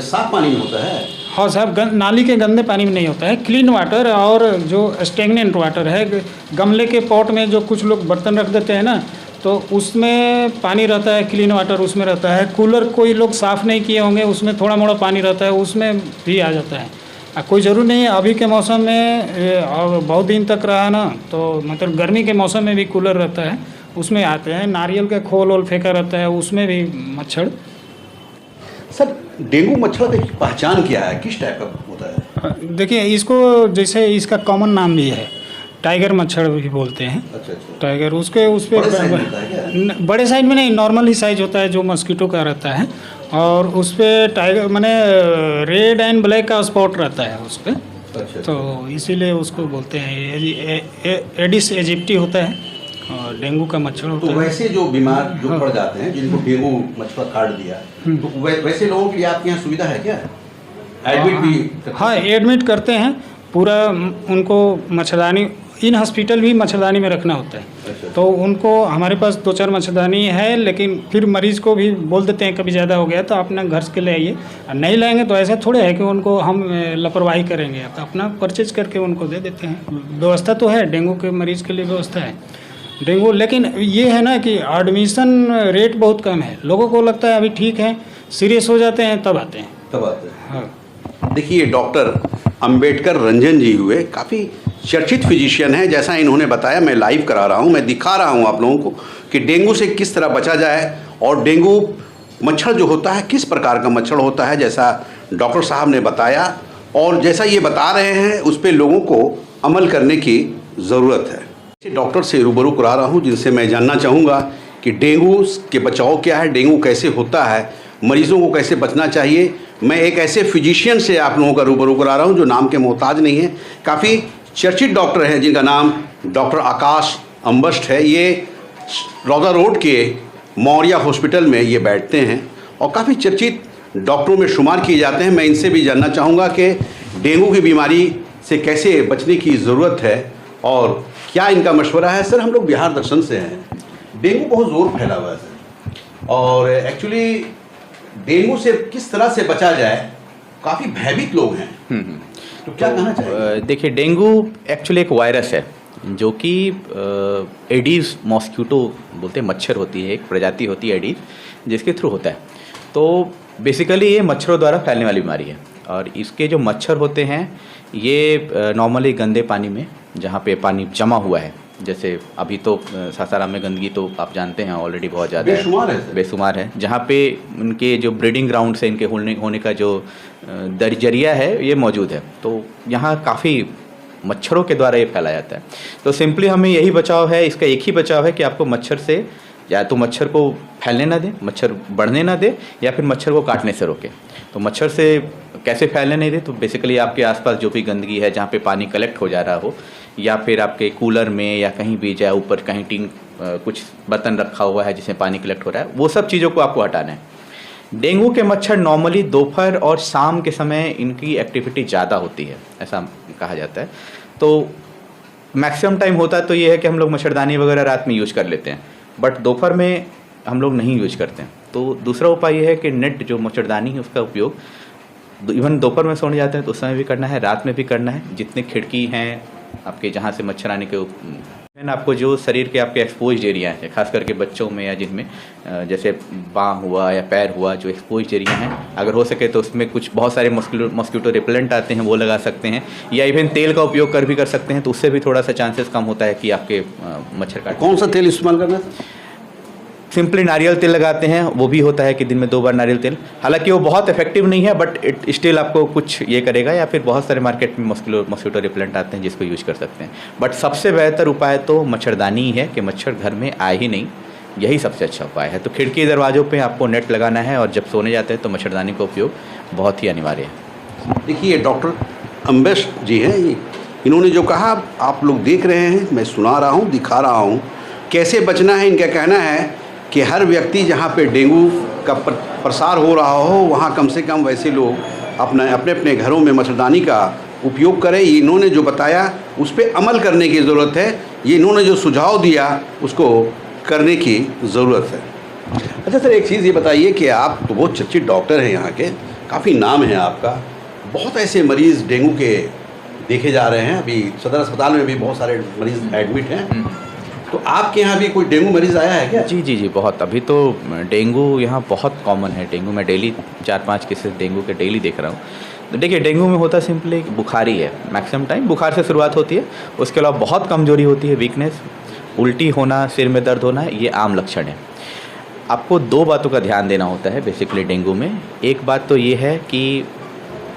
साफ पानी में होता है? हाँ साहब, नाली के गंदे पानी में नहीं होता है, क्लीन वाटर और जो स्टेगनेंट वाटर है। गमले के पॉट में जो कुछ लोग बर्तन रख देते हैं ना, तो उसमें पानी रहता है, क्लीन वाटर उसमें रहता है। कूलर कोई लोग साफ़ नहीं किए होंगे, उसमें थोड़ा मोड़ा पानी रहता है, उसमें भी आ जाता है। कोई ज़रूर नहीं है। अभी के मौसम में और बहुत दिन तक रहा ना, तो मतलब गर्मी के मौसम में भी कूलर रहता है, उसमें आते हैं। नारियल का खोल वोल फेंका रहता है, उसमें भी मच्छर। सर, डेंगू मच्छर की पहचान क्या है, किस टाइप का होता है? देखिए, इसको जैसे इसका कॉमन नाम भी है, टाइगर मच्छर भी बोलते हैं। अच्छा। टाइगर उस पर बड़े साइज में नहीं, नॉर्मल ही साइज होता है जो मस्कीटो का रहता है, और उस पर टाइगर माने रेड एंड ब्लैक का स्पॉट रहता है उस पर। अच्छा। तो इसीलिए उसको बोलते हैं एडिस एजिप्टी होता है, और डेंगू का मच्छर होता है। तो वैसे जो बीमार जो पड़ जाते हैं, जिनको डेंगू मच्छर काट दिया, तो वैसे लोगों के लिए आपके यहाँ सुविधा है क्या? एडमिट भी? हाँ, एडमिट करते हैं पूरा। उनको मच्छरदानी, इन हॉस्पिटल भी मच्छरदानी में रखना होता है। अच्छा। तो उनको हमारे पास 2-4 मच्छरदानी है, लेकिन फिर मरीज़ को भी बोल देते हैं कभी ज़्यादा हो गया तो अपना घर के ले आइए। नहीं लाएंगे तो ऐसा थोड़े है कि उनको हम लापरवाही करेंगे, तो अपना परचेज करके उनको दे देते हैं। व्यवस्था तो है, डेंगू के मरीज़ के लिए व्यवस्था है। डेंगू। लेकिन ये है ना कि एडमिशन रेट बहुत कम है, लोगों को लगता है अभी ठीक है, सीरियस हो जाते हैं तब आते हैं। तब आते हैं। हाँ। देखिए डॉक्टर अंबेडकर रंजन जी हुए काफ़ी चर्चित फिजिशियन हैं। जैसा इन्होंने बताया, मैं लाइव करा रहा हूँ, मैं दिखा रहा हूँ आप लोगों को कि डेंगू से किस तरह बचा जाए और डेंगू मच्छर जो होता है किस प्रकार का मच्छर होता है, जैसा डॉक्टर साहब ने बताया और जैसा ये बता रहे हैं उस पर लोगों को अमल करने की ज़रूरत है। डॉक्टर से रूबरू करा रहा हूँ जिनसे मैं जानना चाहूँगा कि डेंगू के बचाव क्या है, डेंगू कैसे होता है, मरीजों को कैसे बचना चाहिए। मैं एक ऐसे फिजिशियन से आप लोगों का रूबरू करा रहा हूँ जो नाम के मोहताज नहीं है, काफ़ी चर्चित डॉक्टर हैं जिनका नाम डॉक्टर आकाश अम्बस्ट है। ये रौदा रोड के मौर्या हॉस्पिटल में ये बैठते हैं और काफ़ी चर्चित डॉक्टरों में शुमार किए जाते हैं। मैं इनसे भी जानना चाहूँगा कि डेंगू की बीमारी से कैसे बचने की ज़रूरत है और क्या इनका मशवरा है। सर, हम लोग बिहार दर्शन से हैं, डेंगू बहुत ज़ोर फैला हुआ है सर, और एक्चुअली डेंगू से किस तरह से बचा जाए, काफ़ी भयभीत लोग हैं, तो क्या कहना चाहिए? देखिए, डेंगू एक्चुअली एक वायरस है जो कि एडीज मॉस्क्यूटो बोलते हैं, मच्छर होती है, एक प्रजाति होती है एडीज, जिसके थ्रू होता है। तो बेसिकली ये मच्छरों द्वारा फैलने वाली बीमारी है और इसके जो मच्छर होते हैं ये नॉर्मली गंदे पानी में, जहाँ पे पानी जमा हुआ है, जैसे अभी तो सासाराम में गंदगी तो आप जानते हैं ऑलरेडी बहुत ज़्यादा है, बेशुमार है, जहाँ पे उनके जो ब्रीडिंग ग्राउंड से इनके होने का जो दरजरिया है ये मौजूद है। तो यहाँ काफ़ी मच्छरों के द्वारा ये फैला जाता है। तो सिंपली हमें यही बचाव है, इसका एक ही बचाव है कि आपको मच्छर से या तो मच्छर को फैलने ना दें, मच्छर बढ़ने ना दे, या फिर मच्छर को काटने से रोके। तो मच्छर से कैसे फैलने नहीं दे, तो बेसिकली आपके आसपास जो भी गंदगी है, जहाँ पे पानी कलेक्ट हो जा रहा हो, या फिर आपके कूलर में या कहीं भी जाए ऊपर कहीं टीन कुछ बर्तन रखा हुआ है जिसमें पानी कलेक्ट हो रहा है, वो सब चीज़ों को आपको हटाना है। डेंगू के मच्छर नॉर्मली दोपहर और शाम के समय इनकी एक्टिविटी ज़्यादा होती है, ऐसा कहा जाता है। तो मैक्सिमम टाइम होता तो ये है कि हम लोग मच्छरदानी वगैरह रात में यूज कर लेते हैं, बट दोपहर में हम लोग नहीं यूज करते हैं। तो दूसरा उपाय ये है कि नेट जो मच्छरदानी है उसका उपयोग इवन दोपहर में सोने जाते हैं तो उस समय भी करना है, रात में भी करना है। जितने खिड़की हैं आपके जहाँ से मच्छर आने के, आपको जो शरीर के आपके एक्सपोज्ड एरिया हैं, खास करके बच्चों में या जिनमें जैसे बाँह हुआ या पैर हुआ, जो एक्सपोज्ड एरिया हैं, अगर हो सके तो उसमें कुछ बहुत सारे मॉस्किटो रिपेलेंट आते हैं, वो लगा सकते हैं, या इवन तेल का उपयोग कर भी कर सकते हैं। तो उससे भी थोड़ा सा चांसेस कम होता है कि आपके मच्छर काटे। कौन सा तेल इस्तेमाल करना है? सिंपली नारियल तेल लगाते हैं, वो भी होता है कि दिन में 2 बार नारियल तेल। हालांकि वो बहुत इफेक्टिव नहीं है, बट इट स्टिल आपको कुछ ये करेगा। या फिर बहुत सारे मार्केट में मॉस्किटो रिपेलेंट आते हैं जिसको यूज कर सकते हैं। बट सबसे बेहतर उपाय तो मच्छरदानी ही है कि मच्छर घर में आए ही नहीं, यही सबसे अच्छा उपाय है। तो खिड़की दरवाज़ों पे आपको नेट लगाना है और जब सोने जाते हैं तो मच्छरदानी का उपयोग बहुत ही अनिवार्य है। देखिए डॉक्टर अम्बेस्ट जी हैं, इन्होंने जो कहा आप लोग देख रहे हैं, मैं सुना रहा हूँ, दिखा रहा हूँ कैसे बचना है। इनका कहना है कि हर व्यक्ति जहाँ पे डेंगू का प्रसार हो रहा हो वहाँ कम से कम वैसे लोग अपने अपने घरों में मच्छरदानी का उपयोग करें। ये इन्होंने जो बताया उस पर अमल करने की ज़रूरत है, ये इन्होंने जो सुझाव दिया उसको करने की ज़रूरत है। अच्छा सर, एक चीज़ ये बताइए कि आप तो बहुत चर्चित डॉक्टर हैं, यहाँ के काफ़ी नाम है आपका, बहुत ऐसे मरीज़ डेंगू के देखे जा रहे हैं, अभी सदर अस्पताल में भी बहुत सारे मरीज़ एडमिट हैं, तो आपके यहाँ भी कोई डेंगू मरीज़ आया है क्या? जी बहुत। अभी तो डेंगू यहाँ बहुत कॉमन है। डेंगू में डेली 4-5 केसेस डेंगू के डेली देख रहा हूँ। तो देखिए, डेंगू में होता सिंपली बुखारी है, मैक्सिमम टाइम बुखार से शुरुआत होती है। उसके अलावा बहुत कमजोरी होती है, वीकनेस, उल्टी होना, सिर में दर्द होना, ये आम लक्षण है। आपको 2 बातों का ध्यान देना होता है बेसिकली डेंगू में। एक बात तो ये है कि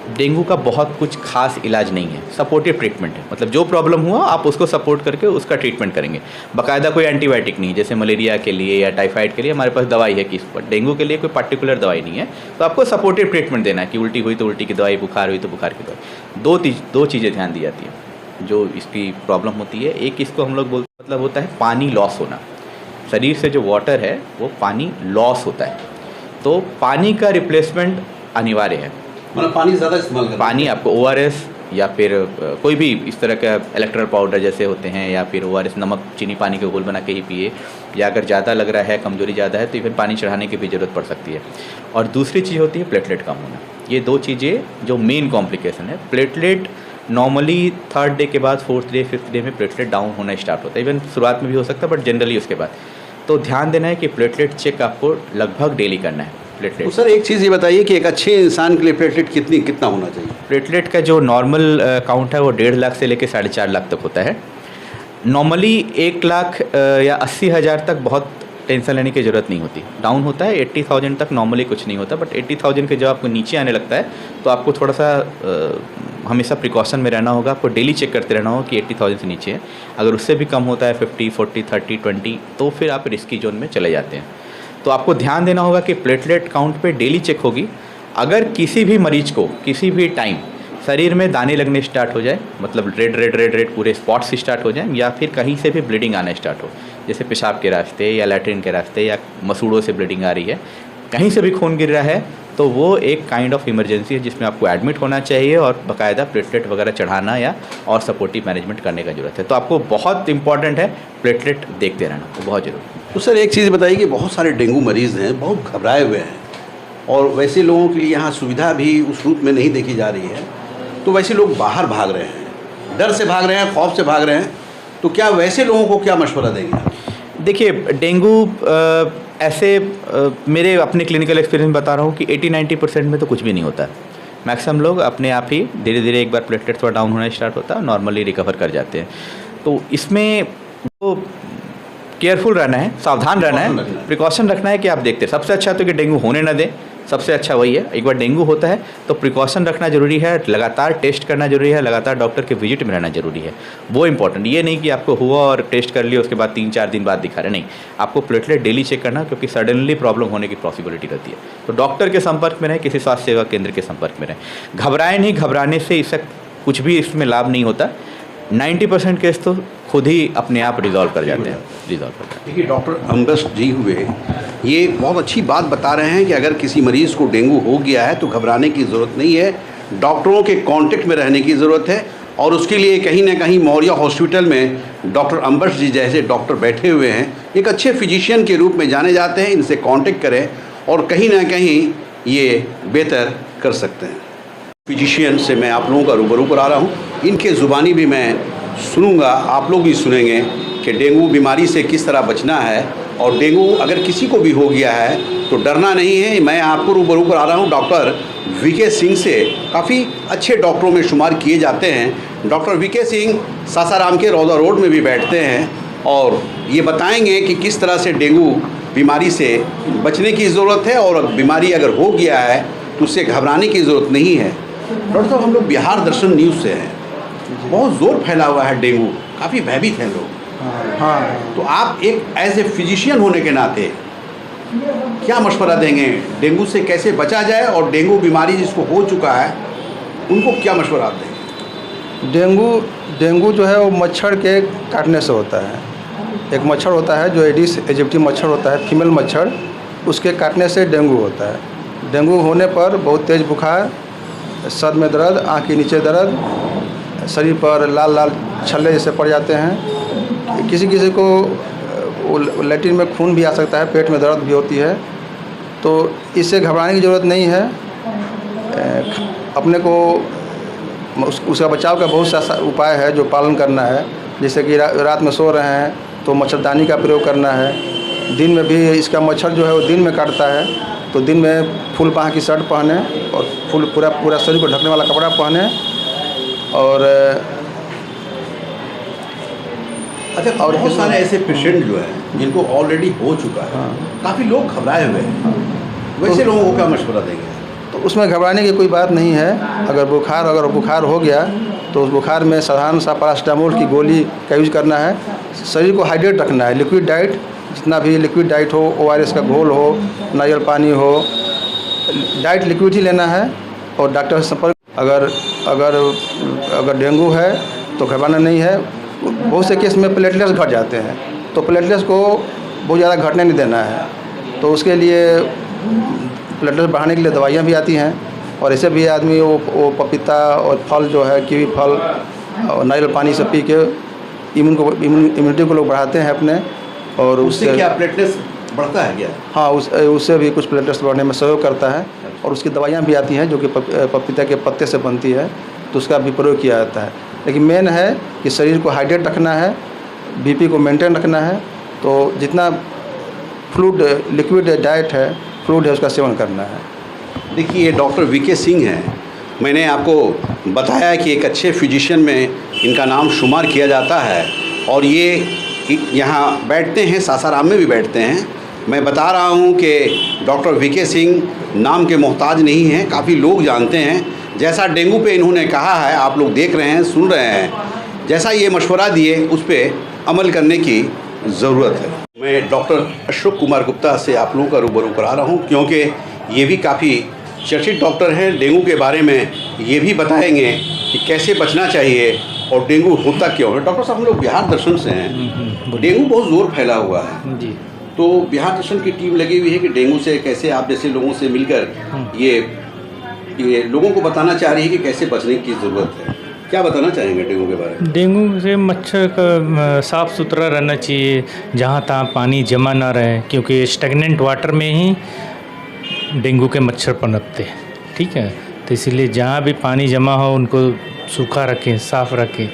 डेंगू का बहुत कुछ खास इलाज नहीं है, सपोर्टिव ट्रीटमेंट है। मतलब जो प्रॉब्लम हुआ आप उसको सपोर्ट करके उसका ट्रीटमेंट करेंगे। बाकायदा कोई एंटीबायोटिक नहीं, जैसे मलेरिया के लिए या टाइफाइड के लिए हमारे पास दवाई है कि इस पर, डेंगू के लिए कोई पर्टिकुलर दवाई नहीं है। तो आपको सपोर्टिव ट्रीटमेंट देना है कि उल्टी हुई तो उल्टी की दवाई, बुखार हुई तो बुखार की दवाई। 2 चीज़ें ध्यान दी जाती हैं जो इसकी प्रॉब्लम होती है। एक इसको हम लोग बोलते मतलब होता है पानी लॉस होना, शरीर से जो वाटर है वो पानी लॉस होता है। तो पानी का रिप्लेसमेंट अनिवार्य है। मतलब पानी ज़्यादा इस्तेमाल करना, पानी आपको ORS या फिर कोई भी इस तरह का इलेक्ट्रोल पाउडर जैसे होते हैं, या फिर ORS नमक चीनी पानी के घोल बना के ही पिए, या अगर ज़्यादा लग रहा है, कमजोरी ज़्यादा है, तो इवन पानी चढ़ाने की भी ज़रूरत पड़ सकती है। और दूसरी चीज़ होती है प्लेटलेट कम होना। ये 2 चीज़ें जो मेन कॉम्प्लिकेशन है। प्लेटलेट नॉर्मली थर्ड डे के बाद फोर्थ डे फिफ्थ डे में प्लेटलेट डाउन होना स्टार्ट होता है। इवन शुरुआत में भी हो सकता है बट जनरली उसके बाद। तो ध्यान देना है कि प्लेटलेट चेक आपको लगभग डेली करना है तो प्लेटलेट। सर एक चीज़ ये बताइए कि एक अच्छे इंसान के लिए प्लेटलेट कितना होना चाहिए? प्लेटलेट का जो नॉर्मल काउंट है वो 1.5 लाख से लेकर 4.5 लाख तक होता है। नॉर्मली 1 लाख या 80,000 तक बहुत टेंशन लेने की ज़रूरत नहीं होती। डाउन होता है 80,000 तक नॉर्मली कुछ नहीं होता, बट 80,000 के जब आपको नीचे आने लगता है तो आपको थोड़ा सा हमेशा प्रिकॉशन में रहना होगा। आपको डेली चेक करते रहना होगा कि 80,000 से नीचे है। अगर उससे भी कम होता है 50, 40, 30, 20 तो फिर आप रिस्की जोन में चले जाते हैं। तो आपको ध्यान देना होगा कि प्लेटलेट काउंट पे डेली चेक होगी। अगर किसी भी मरीज को किसी भी टाइम शरीर में दाने लगने स्टार्ट हो जाए, मतलब रेड पूरे स्पॉट्स स्टार्ट हो जाए, या फिर कहीं से भी ब्लीडिंग आना स्टार्ट हो, जैसे पेशाब के रास्ते या लैट्रिन के रास्ते या मसूड़ों से ब्लीडिंग आ रही है, कहीं से भी खून गिर रहा है, तो वो एक काइंड ऑफ इमरजेंसी है जिसमें आपको एडमिट होना चाहिए और बाकायदा प्लेटलेट वगैरह चढ़ाना या और सपोर्टिव मैनेजमेंट करने का ज़रूरत है। तो आपको बहुत इंपॉर्टेंट है प्लेटलेट देखते रहना, वो बहुत ज़रूरी है। तो सर एक चीज़ बताइए कि बहुत सारे डेंगू मरीज़ हैं, बहुत घबराए हुए हैं, और वैसे लोगों के लिए यहाँ सुविधा भी उस रूप में नहीं देखी जा रही है, तो वैसे लोग बाहर भाग रहे हैं, डर से भाग रहे हैं, खौफ से भाग रहे हैं, तो क्या वैसे लोगों को क्या मशवरा देंगे? देखिए, डेंगू ऐसे मेरे अपने क्लिनिकल एक्सपीरियंस बता रहा हूँ कि 80-90% में तो कुछ भी नहीं होता है। मैक्सिमम लोग अपने आप ही धीरे धीरे एक बार प्लेटलेट थोड़ा डाउन होना स्टार्ट होता है, नॉर्मली रिकवर कर जाते हैं। तो इसमें वो केयरफुल रहना है, सावधान रहना है, प्रिकॉशन रखना है कि आप देखते हैं। सबसे अच्छा तो कि डेंगू होने ना दें, सबसे अच्छा वही है। एक बार डेंगू होता है तो प्रिकॉशन रखना जरूरी है, लगातार टेस्ट करना जरूरी है, लगातार डॉक्टर के विजिट में रहना जरूरी है, वो इंपॉर्टेंट। ये नहीं कि आपको हुआ और टेस्ट कर लिया उसके बाद 3-4 दिन बाद दिखा रहे, नहीं, आपको प्लेटलेट डेली चेक करना, क्योंकि सडनली प्रॉब्लम होने की पॉसिबिलिटी रहती है। तो डॉक्टर के संपर्क में रहें, किसी स्वास्थ्य सेवा केंद्र के संपर्क में रहें। घबराएं नहीं, घबराने से इससे कुछ भी इसमें लाभ नहीं होता। 90% केस तो खुद ही अपने आप रिजॉल्व कर जाते हैं। देखिए डॉक्टर अम्बस जी हुए, ये बहुत अच्छी बात बता रहे हैं कि अगर किसी मरीज़ को डेंगू हो गया है तो घबराने की ज़रूरत नहीं है, डॉक्टरों के कांटेक्ट में रहने की ज़रूरत है, और उसके लिए कहीं ना कहीं मौर्या हॉस्पिटल में डॉक्टर अम्बस जी जैसे डॉक्टर बैठे हुए हैं, एक अच्छे फिजिशियन के रूप में जाने जाते हैं। इनसे कांटेक्ट करें और कहीं ना कहीं ये बेहतर कर सकते हैं। फिजिशियन से मैं आप लोगों का रूबरू करा रहा हूँ, इनके ज़ुबानी भी मैं सुनूंगा, आप लोग भी सुनेंगे कि डेंगू बीमारी से किस तरह बचना है, और डेंगू अगर किसी को भी हो गया है तो डरना नहीं है। मैं आपको रूबरू करा रहा हूँ डॉक्टर वीके सिंह से, काफ़ी अच्छे डॉक्टरों में शुमार किए जाते हैं। डॉक्टर वीके सिंह सासाराम के रौदा रोड में भी बैठते हैं और ये बताएंगे कि किस तरह से डेंगू बीमारी से बचने की ज़रूरत है, और बीमारी अगर हो गया है तो उससे घबराने की ज़रूरत नहीं है। डॉक्टर साहब, हम लोग बिहार दर्शन न्यूज़ से हैं, बहुत ज़ोर फैला हुआ है डेंगू, काफ़ी भयभीत हैं लोग। हाँ, तो आप एक एज ए फिजिशियन होने के नाते क्या मशवरा देंगे, डेंगू से कैसे बचा जाए, और डेंगू बीमारी जिसको हो चुका है उनको क्या मशवरा देंगे? डेंगू जो है वो मच्छर के काटने से होता है। एक मच्छर होता है जो एडिस एजिप्टी मच्छर होता है, फीमेल मच्छर, उसके काटने से डेंगू होता है। डेंगू होने पर बहुत तेज़ बुखार, सर में दर्द, आँख के नीचे दर्द, शरीर पर लाल लाल छल्ले जैसे पड़ जाते हैं। किसी किसी को लैट्रिन में खून भी आ सकता है, पेट में दर्द भी होती है। तो इससे घबराने की ज़रूरत नहीं है। अपने को उसका बचाव का बहुत सा उपाय है जो पालन करना है, जैसे कि रात में सो रहे हैं तो मच्छरदानी का प्रयोग करना है। दिन में भी इसका मच्छर जो है वो दिन में काटता है, तो दिन में फुल बाँह की शर्ट पहने और पूरा शरीर को ढकने वाला कपड़ा पहने। और अच्छा, और बहुत सारे ऐसे पेशेंट जो हैं जिनको ऑलरेडी हो चुका है, काफ़ी लोग घबराए हुए हैं, वैसे लोगों को क्या मशवरा देंगे? तो उसमें घबराने की कोई बात नहीं है। अगर बुखार हो गया तो उस बुखार में साधारण सा पैरासीटामोल की गोली का यूज करना है। शरीर को हाइड्रेट रखना है, लिक्विड डाइट, जितना भी लिक्विड डाइट हो, ORS का घोल हो, नारियल पानी हो, डाइट लिक्विड ही लेना है। और डॉक्टर से संपर्क, अगर डेंगू है तो घबराना नहीं है। बहुत से केस में प्लेटलेट्स घट जाते हैं, तो प्लेटलेट्स को बहुत ज़्यादा घटने नहीं देना है। तो उसके लिए प्लेटलेट्स बढ़ाने के लिए दवाइयाँ भी आती हैं, और ऐसे भी आदमी वो पपीता और फल जो है, कीवी फल और नारियल पानी से पी के इम्यूनिटी को लोग बढ़ाते हैं अपने। और उससे क्या प्लेटलेट्स बढ़ता है क्या? हाँ, उससे भी कुछ प्लेटलेट्स बढ़ने में सहयोग करता है। और उसकी दवाइयाँ भी आती हैं जो कि पपीता के पत्ते से बनती है, तो उसका भी प्रयोग किया जाता है। लेकिन मेन है कि शरीर को हाइड्रेट रखना है, बीपी को मेंटेन रखना है, तो जितना फ्लूइड लिक्विड डाइट है, फ्लूइड है, उसका सेवन करना है। देखिए ये डॉक्टर वीके सिंह हैं। मैंने आपको बताया कि एक अच्छे फिजिशियन में इनका नाम शुमार किया जाता है और ये यहाँ बैठते हैं, सासाराम में भी बैठते हैं। मैं बता रहा हूँ कि डॉक्टर वीके सिंह नाम के मोहताज नहीं हैं, काफ़ी लोग जानते हैं। जैसा डेंगू पे इन्होंने कहा है, आप लोग देख रहे हैं, सुन रहे हैं, जैसा ये मशवरा दिए उस पर अमल करने की ज़रूरत है। मैं डॉक्टर अशोक कुमार गुप्ता से आप लोगों का रूबरू करा रहा हूँ, क्योंकि ये भी काफ़ी चर्चित डॉक्टर हैं। डेंगू के बारे में ये भी बताएंगे कि कैसे बचना चाहिए और डेंगू होता क्यों है। डॉक्टर साहब, हम लोग बिहार दर्शन से हैं। डेंगू बहुत ज़ोर फैला हुआ है जी, तो बिहार दर्शन की टीम लगी हुई है कि डेंगू से कैसे आप जैसे लोगों से मिलकर ये लोगों को बताना चाह रही है कि कैसे बचने की ज़रूरत है। क्या बताना चाहेंगे डेंगू के बारे में? डेंगू से मच्छर का साफ़ सुथरा रहना चाहिए, जहाँ तहाँ पानी जमा ना रहे, क्योंकि स्टेगनेंट वाटर में ही डेंगू के मच्छर पनपते हैं। ठीक है, तो इसीलिए जहाँ भी पानी जमा हो उनको सूखा रखें, साफ़ रखें।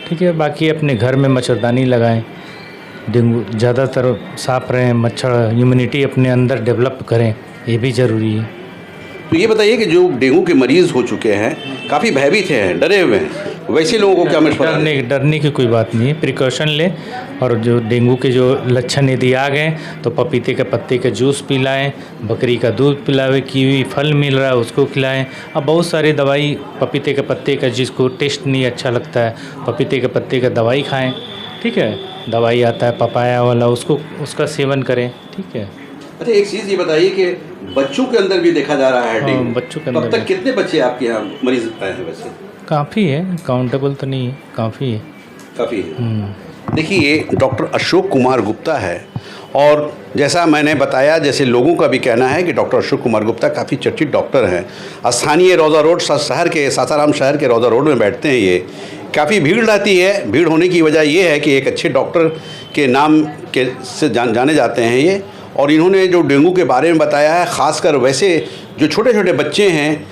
ठीक है, बाकी अपने घर में मच्छरदानी लगाएं, डेंगू ज़्यादातर साफ़ रहें, मच्छर इम्यूनिटी अपने अंदर डेवलप करें, ये भी ज़रूरी है। तो ये बताइए कि जो डेंगू के मरीज़ हो चुके हैं, काफ़ी भयभीत हैं, डरे हुए हैं, वैसे लोगों को क्या मशवरा? डरने की कोई बात नहीं है, प्रिकॉशन लें। और जो डेंगू के जो लक्षण यदि आ गए तो पपीते के पत्ते का जूस पिलाएं, बकरी का दूध पिलाएं, कीवी फल मिल रहा है उसको खिलाएं। अब बहुत सारी दवाई पपीते के पत्ते का, जिसको टेस्ट नहीं अच्छा लगता है, पपीते के पत्ते का दवाई खाएं। ठीक है, दवाई आता है पपाया वाला, उसका सेवन करें। ठीक है। अच्छा, एक चीज़ ये बताइए कि बच्चों के अंदर भी देखा जा रहा है डेंगू। बच्चों के अंदर अब तक कितने बच्चे आपके यहाँ मरीज आए हैं? वैसे काफ़ी है, काउंटेबल तो नहीं है, काफ़ी है। काफ़ी है। देखिए ये डॉक्टर अशोक कुमार गुप्ता है, और जैसा मैंने बताया, जैसे लोगों का भी कहना है कि डॉक्टर अशोक कुमार गुप्ता काफ़ी चर्चित डॉक्टर हैं। स्थानीय रौजा रोड शहर के, सासाराम शहर के रौजा रोड में बैठते हैं। ये काफ़ी भीड़ रहती है। भीड़ होने की वजह ये है कि एक अच्छे डॉक्टर के नाम के से जाने जाते हैं ये, और इन्होंने जो डेंगू के बारे में बताया है, ख़ासकर वैसे जो छोटे छोटे बच्चे हैं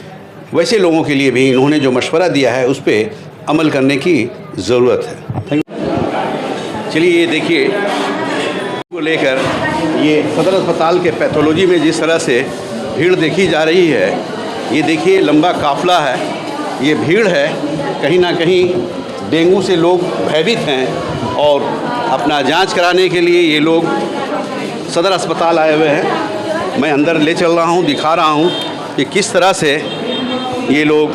वैसे लोगों के लिए भी इन्होंने जो मशवरा दिया है उस पर अमल करने की ज़रूरत है। चलिए ये देखिए को लेकर ये सदर अस्पताल के पैथोलॉजी में जिस तरह से भीड़ देखी जा रही है, ये देखिए लंबा काफ़िला है, ये भीड़ है। कहीं ना कहीं डेंगू से लोग भयभीत हैं और अपना जांच कराने के लिए ये लोग सदर अस्पताल आए हुए हैं। मैं अंदर ले चल रहा हूँ, दिखा रहा हूँ कि किस तरह से ये लोग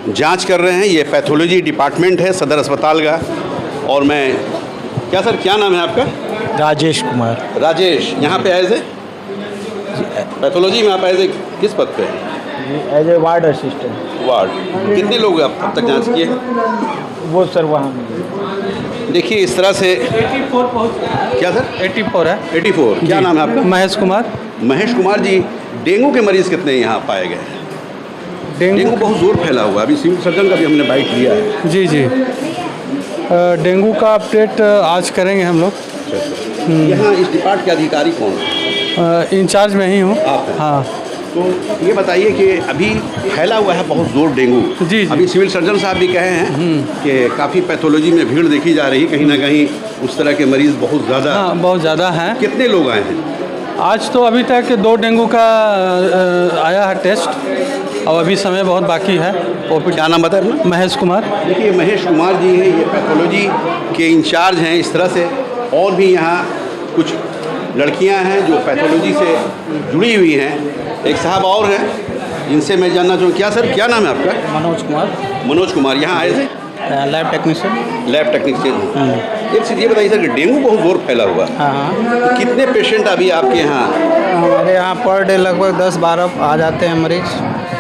जांच कर रहे हैं। ये पैथोलॉजी डिपार्टमेंट है सदर अस्पताल का। और मैं क्या सर, क्या नाम है आपका? राजेश कुमार। राजेश, यहाँ पे एज ए पैथोलॉजी में आप एज ए किस पद पे? As a ward assistant. Ward. कितने लोग अब तक जांच किए? वो सर वहाँ देखिए इस तरह से 84 क्या सर? 84 है। 84। क्या नाम है आपका? महेश कुमार। महेश कुमार जी, डेंगू के मरीज़ कितने यहाँ पाए गए हैं? डेंगू बहुत जोर फैला हुआ है। अभी सिविल सर्जन का भी हमने बाइट लिया है। जी जी, डेंगू का अपडेट आज करेंगे हम लोग। यहाँ इस डिपार्ट के अधिकारी कौन है? इंचार्ज में ही हूँ। आप? हाँ। तो ये बताइए कि अभी फैला हुआ है बहुत जोर डेंगू। जी। अभी सिविल सर्जन साहब भी कहे हैं कि काफ़ी पैथोलॉजी में भीड़ देखी जा रही है, कहीं ना कहीं उस तरह के मरीज़ बहुत ज़्यादा। हाँ, बहुत ज़्यादा हैं। कितने लोग आए हैं आज? तो अभी तक 2 डेंगू का आया है टेस्ट, और अभी समय बहुत बाकी है। क्या नाम बताया अपना? महेश कुमार। देखिए महेश कुमार जी हैं, ये पैथोलॉजी के इंचार्ज हैं इस तरह से। और भी यहाँ कुछ लड़कियाँ हैं जो पैथोलॉजी से जुड़ी हुई हैं। एक साहब और हैं जिनसे मैं जानना चाहूँ। क्या सर, क्या नाम है आपका? मनोज कुमार। मनोज कुमार, यहाँ आए थे? Lab technician. Lab technician. एक चीज़ ये बताइए सर कि डेंगू बहुत जोर फैला हुआ है। हाँ। तो कितने पेशेंट अभी आपके यहाँ? हमारे यहाँ पर डे लगभग 10-12 आ जाते हैं मरीज।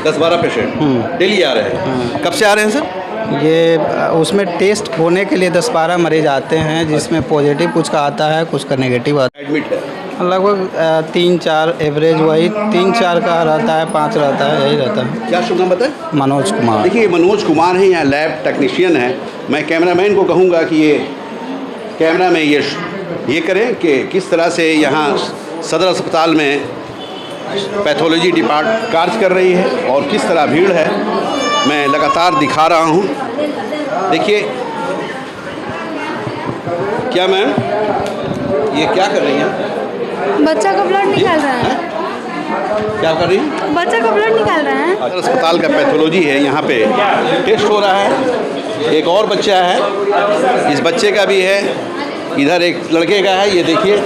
10-12 पेशेंट डेली आ रहे हैं? कब से आ रहे हैं सर? ये उसमें टेस्ट होने के लिए 10-12 मरीज आते हैं, जिसमें पॉजिटिव कुछ का आता है, कुछ का नेगेटिव आता है। एडमिट है लगभग 3-4 एवरेज, वही 3-4 का रहता है, 5 रहता है, यही रहता है। क्या शुभ नाम बताए? मनोज कुमार। देखिए मनोज कुमार हैं, यहाँ लैब टेक्नीशियन है। मैं कैमरामैन को कहूँगा कि ये कैमरा में ये करें कि किस तरह से यहाँ सदर अस्पताल में पैथोलॉजी डिपार्ट कार्य कर रही है और किस तरह भीड़ है। मैं लगातार दिखा रहा हूँ। देखिए क्या मैम, ये क्या कर रही हैं? बच्चा का ब्लड निकाल रहे हैं। क्या कर रही हैं? बच्चा का ब्लड निकाल रहे हैं। अस्पताल का पैथोलॉजी है, यहाँ पे टेस्ट हो रहा है। एक और बच्चा है, इस बच्चे का भी है, इधर एक लड़के का है, ये देखिए।